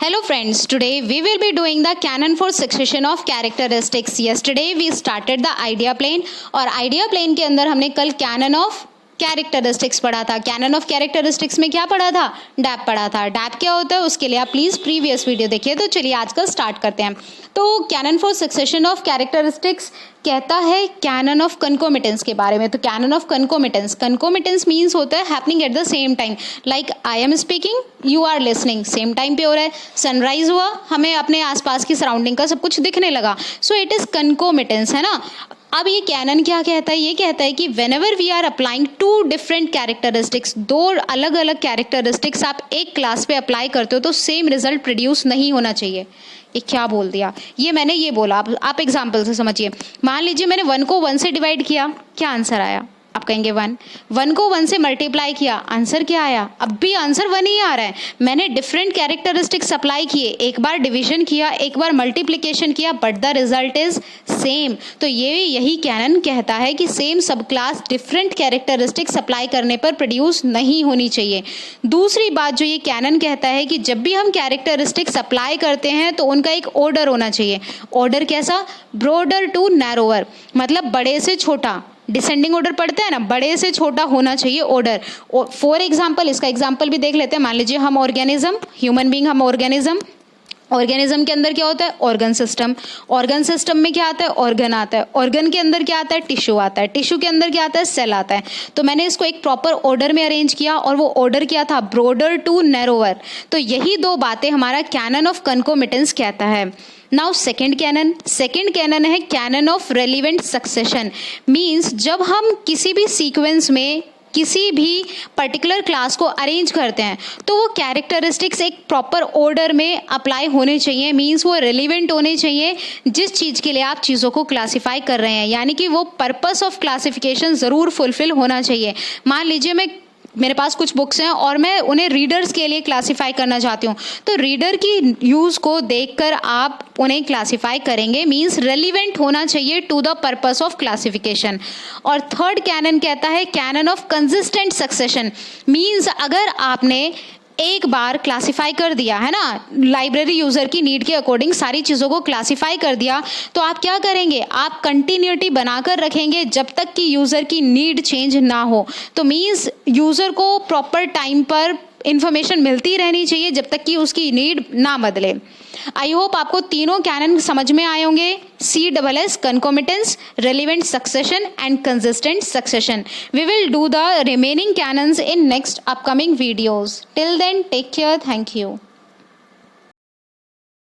Hello friends, today we will be doing the canon for succession of characteristics. Yesterday we started the idea plane और idea plane के अंदर हमने कल canon of characteristics पढ़ा था. Canon of characteristics में क्या पढ़ा था? डैप पढ़ा था. डैप क्या होता है उसके लिए आप प्लीज़ प्रीवियस वीडियो देखिए. तो चलिए आज का स्टार्ट करते हैं. तो canon for succession of characteristics कहता है कैनन ऑफ कन्कोमिटेंस के बारे में. तो कैनन ऑफ कन्कोमिटेंस मीन्स होता है happening at the same time. Like I am speaking, you are listening, same time पे हो रहा है. सनराइज हुआ, हमें अपने आसपास की सराउंडिंग का सब कुछ दिखने लगा. सो इट इज़ कन्कोमिटेंस, है ना. अब ये कैनन क्या कहता है? ये कहता है कि whenever we are applying to different characteristics, दो अलग अलग कैरेक्टरिस्टिक्स आप एक क्लास पे अप्लाई करते हो तो सेम रिजल्ट प्रोड्यूस नहीं होना चाहिए. ये क्या बोल दिया? ये मैंने ये बोला, आप एग्जाम्पल से समझिए. मान लीजिए मैंने 1 को 1 से डिवाइड किया, क्या आंसर आया? आप कहेंगे 1 को 1 से मल्टीप्लाई किया, आंसर क्या आया? अब भी आंसर 1 ही आ रहा है. मैंने डिफरेंट कैरेक्टरिस्टिक्स अप्लाई किए, एक बार डिवीजन किया, एक बार मल्टीप्लिकेशन किया, but the result is same. तो यही कैनन कहता है कि सेम सब क्लास डिफरेंट कैरेक्टरिस्टिक्स अप्लाई करने पर प्रोड्यूस नहीं होनी चाहिए. दूसरी बात जो ये कैनन कहता है कि जब भी हम कैरेक्टरिस्टिक्स अप्लाई करते हैं तो उनका एक ऑर्डर होना चाहिए. ऑर्डर कैसा? ब्रॉडर टू नैरोवर, मतलब बड़े से छोटा. डिसेंडिंग ऑर्डर पढ़ते हैं ना, बड़े से छोटा होना चाहिए ऑर्डर. फॉर एग्जाम्पल, इसका एग्जाम्पल भी देख लेते हैं. मान लीजिए हम ऑर्गेनिज्म, ह्यूमन बीइंग हम ऑर्गेनिज्म के अंदर क्या होता है? ऑर्गन सिस्टम में क्या आता है? ऑर्गन आता है. ऑर्गन के अंदर क्या आता है? टिश्यू आता है. टिश्यू के अंदर क्या आता है? सेल आता है. तो मैंने इसको एक प्रॉपर ऑर्डर में अरेंज किया और वो ऑर्डर क्या था? Broader to narrower. तो यही दो बातें हमारा कैनन ऑफ कन्कोमिटेंस कहता है. नाउ सेकेंड कैनन है canon of relevant succession. Means जब हम किसी भी सीक्वेंस में किसी भी पर्टिकुलर क्लास को अरेंज करते हैं तो वो कैरेक्टरिस्टिक्स एक प्रॉपर ऑर्डर में अप्लाई होने चाहिए. मींस वो रेलिवेंट होने चाहिए जिस चीज़ के लिए आप चीज़ों को क्लासीफाई कर रहे हैं, यानी कि वो पर्पस ऑफ क्लासिफिकेशन ज़रूर फुलफिल होना चाहिए. मान लीजिए मेरे पास कुछ बुक्स हैं और मैं उन्हें रीडर्स के लिए क्लासीफाई करना चाहती हूँ, तो रीडर की यूज़ को देखकर आप उन्हें क्लासीफाई करेंगे. मींस रेलिवेंट होना चाहिए to the purpose of classification. और थर्ड कैनन कहता है canon of consistent succession. Means अगर आपने एक बार क्लासिफाई कर दिया है ना, लाइब्रेरी यूज़र की नीड के अकॉर्डिंग सारी चीज़ों को क्लासिफाई कर दिया, तो आप क्या करेंगे? आप कंटिन्यूटी बनाकर रखेंगे जब तक कि यूज़र की नीड चेंज ना हो. तो मीन्स यूज़र को प्रॉपर टाइम पर इंफॉर्मेशन मिलती रहनी चाहिए जब तक कि उसकी नीड ना बदले. आई होप आपको तीनों कैनन समझ में आए होंगे. CSS concomitance, relevant succession and consistent succession. We will do the remaining canons in next upcoming videos. Till then, take care. Thank you.